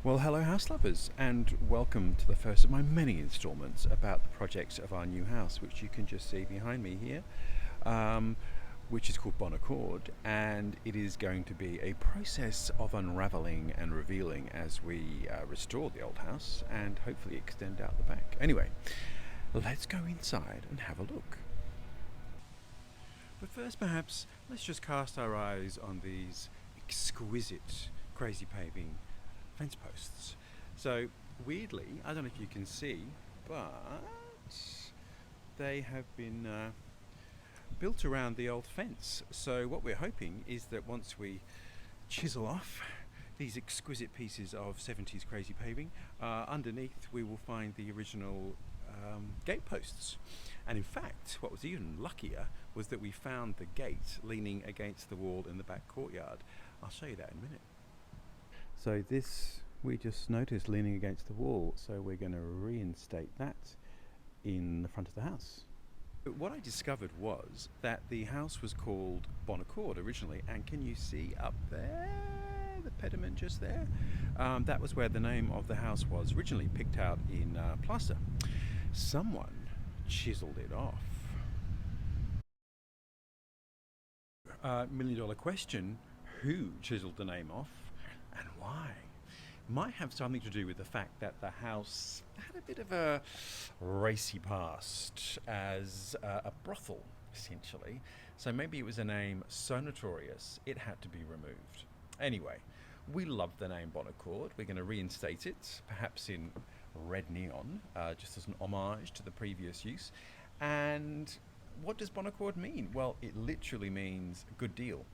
Well, hello, house lovers, and welcome to the first of my many installments about the project of our new house, which you can just see behind me here, um, which is called Bon Accord, and it is going to be a process of unraveling and revealing as we restore the old house and hopefully extend out the back. Anyway, let's go inside and have a look. But first, perhaps, let's just cast our eyes on these exquisite crazy paving fence posts. So, weirdly, I don't know if you can see, but they have been built around the old fence. So, what we're hoping is that once we chisel off these exquisite pieces of 70s crazy paving, underneath we will find the original gate posts. And in fact, what was even luckier was that we found the gate leaning against the wall in the back courtyard. I'll show you that in a minute. So this we just noticed leaning against the wall, so we're going to reinstate that in the front of the house. But what I discovered was that the house was called Bon Accord originally, and can you see up there the pediment just there? That was where the name of the house was originally picked out in plaster. Someone chiseled it off. $1 million question, who chiseled the name off and why? Might have something to do with the fact that the house had a bit of a racy past as a brothel, essentially. So maybe it was a name so notorious it had to be removed. Anyway, we love the name Bon Accord. We're going to reinstate it, perhaps in red neon, just as an homage to the previous use. And what does Bon Accord mean? Well, it literally means good deal.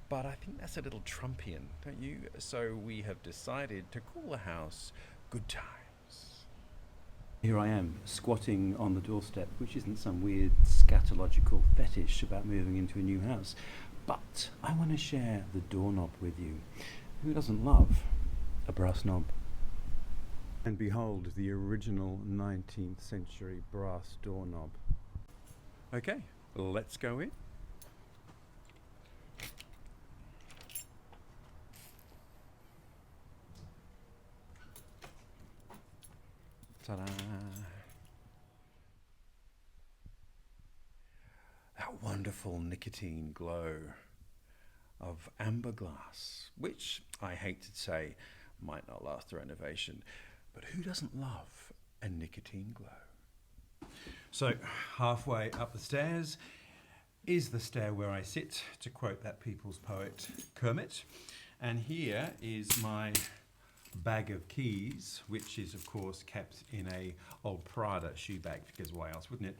But I think that's a little Trumpian, don't you? So we have decided to call the house Good Times. Here I am, squatting on the doorstep, which isn't some weird scatological fetish about moving into a new house. But I want to share the doorknob with you. Who doesn't love a brass knob? And behold, the original 19th century brass doorknob. Okay, let's go in. Ta-da! That wonderful nicotine glow of amber glass, which I hate to say might not last the renovation, but who doesn't love a nicotine glow? So halfway up the stairs is the stair where I sit, to quote that people's poet Kermit, and here is my bag of keys, which is of course kept in a old Prada shoe bag, because why else wouldn't it?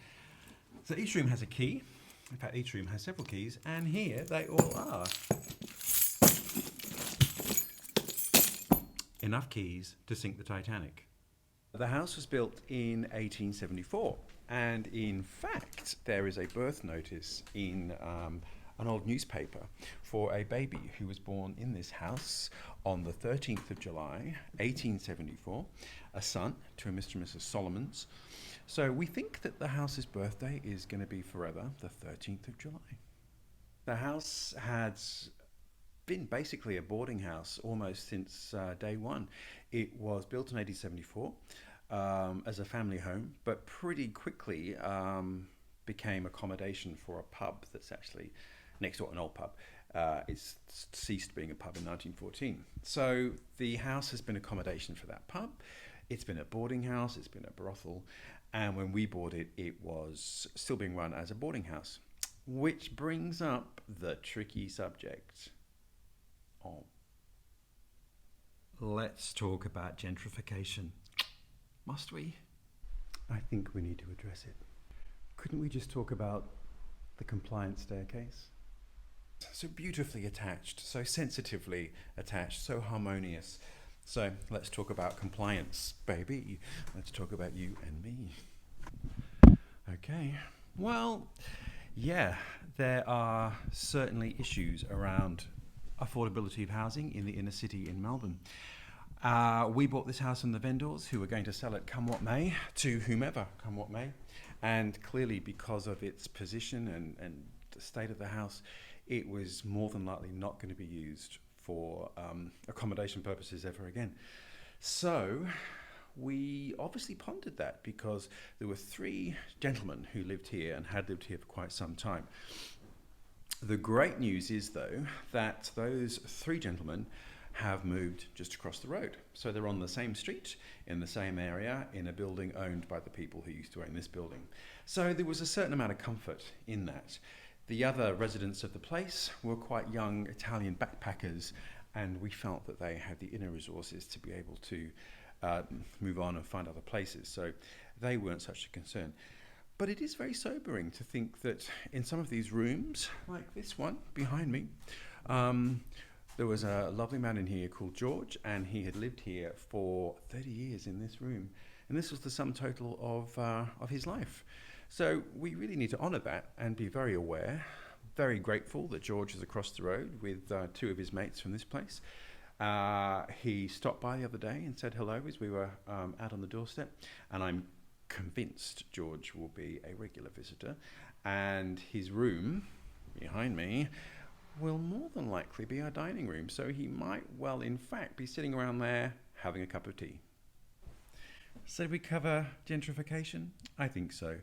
So each room has a key. In fact, each room has several keys, and here they all are. Enough keys to sink the Titanic. The house was built in 1874, and in fact there is a birth notice in an old newspaper for a baby who was born in this house on the 13th of July, 1874, a son to a Mr. and Mrs. Solomons. So we think that the house's birthday is going to be forever, the 13th of July. The house had been basically a boarding house almost since day one. It was built in 1874 as a family home, but pretty quickly became accommodation for a pub that's actually next door, an old pub. It's ceased being a pub in 1914. So the house has been accommodation for that pub. It's been a boarding house, it's been a brothel, and when we bought it, it was still being run as a boarding house. Which brings up the tricky subject. Oh. Let's talk about gentrification. Must we? I think we need to address it. Couldn't we just talk about the compliance staircase? So beautifully attached, so sensitively attached, so harmonious. So let's talk about compliance, baby. Let's talk about you and me. Okay. Well, yeah, there are certainly issues around affordability of housing in the inner city in Melbourne. We bought this house from the vendors who were going to sell it come what may to whomever come what may. And clearly because of its position and the state of the house, it was more than likely not going to be used for accommodation purposes ever again. So we obviously pondered that because there were three gentlemen who lived here and had lived here for quite some time. The great news is, though, that those three gentlemen have moved just across the road. So they're on the same street, in the same area, in a building owned by the people who used to own this building. So there was a certain amount of comfort in that. The other residents of the place were quite young Italian backpackers, and we felt that they had the inner resources to be able to move on and find other places. So they weren't such a concern. But it is very sobering to think that in some of these rooms, like this one behind me, there was a lovely man in here called George, and he had lived here for 30 years in this room. And this was the sum total of his life. So we really need to honour that and be very aware, very grateful that George is across the road with two of his mates from this place. He stopped by the other day and said hello as we were out on the doorstep, and I'm convinced George will be a regular visitor, and his room behind me will more than likely be our dining room, so he might well in fact be sitting around there having a cup of tea. So did we cover gentrification? I think so.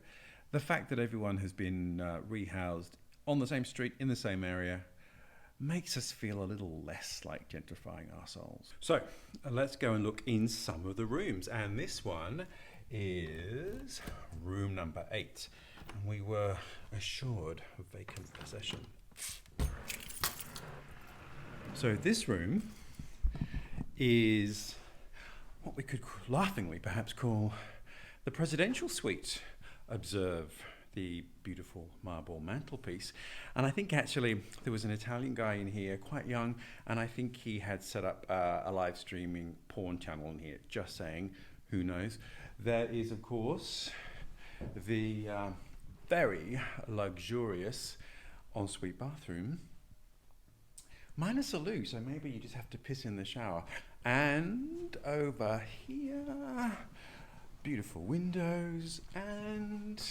The fact that everyone has been rehoused on the same street in the same area makes us feel a little less like gentrifying ourselves. So let's go and look in some of the rooms, and this one is room number 8, and we were assured of vacant possession. So this room is what we could laughingly perhaps call the presidential suite. Observe the beautiful marble mantelpiece, and I think actually there was an Italian guy in here, quite young, and I think he had set up a live streaming porn channel in here, just saying, who knows. There is, of course, the very luxurious ensuite bathroom, minus a loo, so maybe you just have to piss in the shower. And over here, beautiful windows and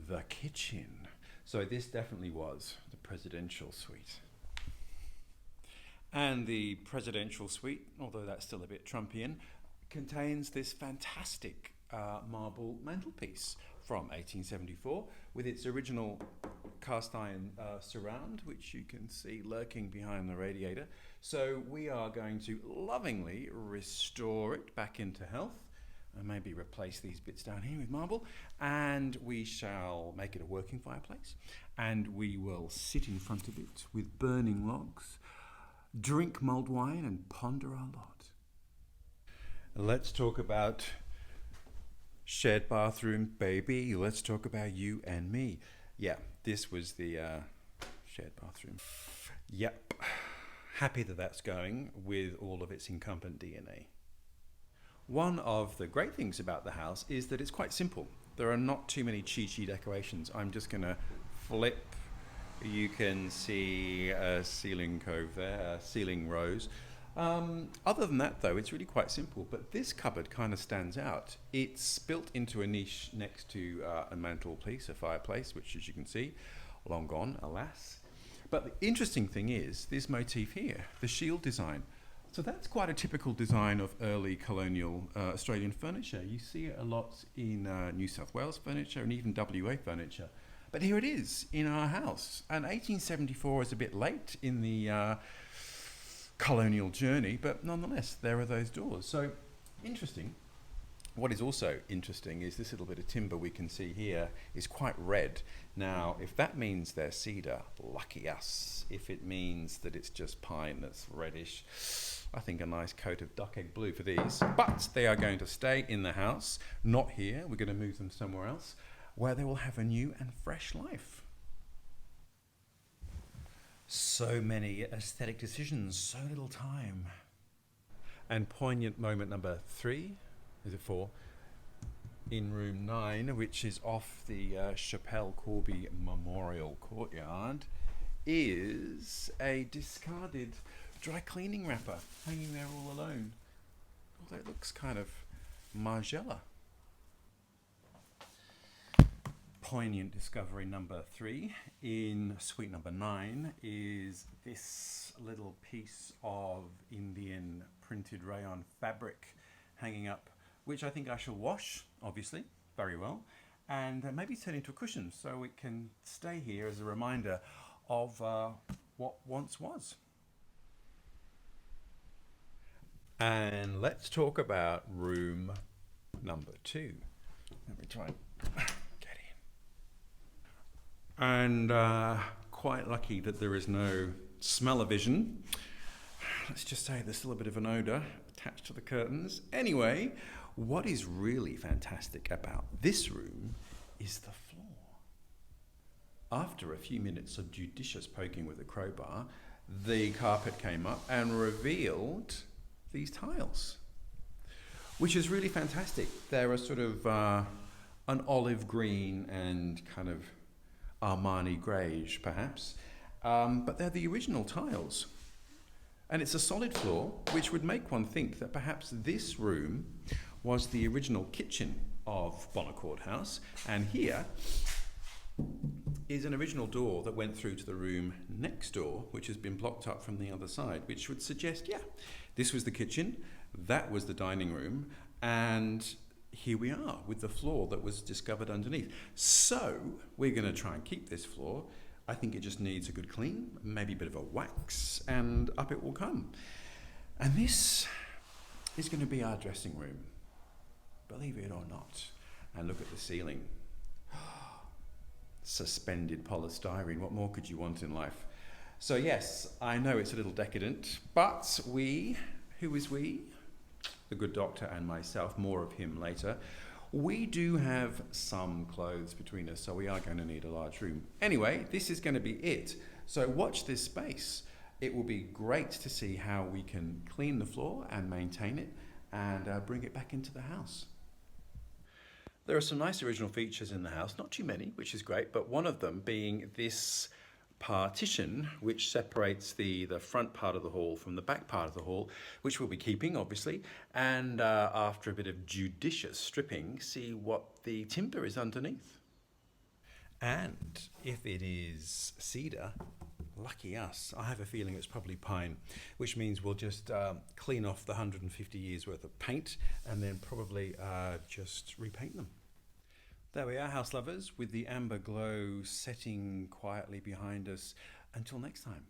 the kitchen. So this definitely was the presidential suite. And the presidential suite, although that's still a bit Trumpian, contains this fantastic marble mantelpiece from 1874 with its original cast iron surround, which you can see lurking behind the radiator. So we are going to lovingly restore it back into health and maybe replace these bits down here with marble, and we shall make it a working fireplace, and we will sit in front of it with burning logs, drink mulled wine and ponder our lot. Let's talk about shared bathroom, baby. Let's talk about you and me. Yeah, this was the shared bathroom. Yep, happy that that's going with all of its incumbent DNA. One of the great things about the house is that it's quite simple. There are not too many cheesy decorations. I'm just going to flip. You can see a ceiling cove there, a ceiling rose. Other than that, though, it's really quite simple. But this cupboard kind of stands out. It's built into a niche next to a mantelpiece, a fireplace, which, as you can see, long gone, alas. But the interesting thing is this motif here, the shield design. So that's quite a typical design of early colonial Australian furniture. You see it a lot in New South Wales furniture and even WA furniture. But here it is in our house. And 1874 is a bit late in the colonial journey, but nonetheless, there are those doors. So interesting. What is also interesting is this little bit of timber we can see here is quite red. Now, if that means they're cedar, lucky us. If it means that it's just pine that's reddish, I think a nice coat of duck egg blue for these. But they are going to stay in the house, not here. We're going to move them somewhere else, where they will have a new and fresh life. So many aesthetic decisions, so little time. And poignant moment number 3, is it 4? In room 9, which is off the Chappelle Corby Memorial Courtyard, is a discarded dry cleaning wrapper hanging there all alone. Although it looks kind of Margiela. poignant discovery number 3 in suite number 9 is this little piece of Indian printed rayon fabric hanging up, which I think I shall wash, obviously, very well, and maybe turn into a cushion so it can stay here as a reminder of what once was. And let's talk about room number 2. Let me try and get in. And quite lucky that there is no smell-o-vision. Let's just say there's still a bit of an odour attached to the curtains. Anyway, what is really fantastic about this room is the floor. After a few minutes of judicious poking with a crowbar, the carpet came up and revealed these tiles, which is really fantastic. They're a sort of an olive green and kind of Armani greige, perhaps, but they're the original tiles. And it's a solid floor, which would make one think that perhaps this room was the original kitchen of Bonnecourt House, and here is an original door that went through to the room next door, which has been blocked up from the other side, which would suggest, yeah, this was the kitchen, that was the dining room, and here we are with the floor that was discovered underneath. So we're going to try and keep this floor. I think it just needs a good clean, maybe a bit of a wax, and up it will come. And this is going to be our dressing room, believe it or not. And look at the ceiling. Suspended polystyrene, what more could you want in life? So yes, I know it's a little decadent, but we, who is we? The good doctor and myself, more of him later. We do have some clothes between us, so we are going to need a large room. Anyway, this is going to be it. So watch this space. It will be great to see how we can clean the floor and maintain it and bring it back into the house. There are some nice original features in the house, not too many, which is great, but one of them being this partition which separates the front part of the hall from the back part of the hall, which we'll be keeping, obviously, and after a bit of judicious stripping, see what the timber is underneath. And if it is cedar, lucky us, I have a feeling it's probably pine, which means we'll just clean off the 150 years worth of paint and then probably just repaint them. There we are, house lovers, with the amber glow setting quietly behind us. Until next time.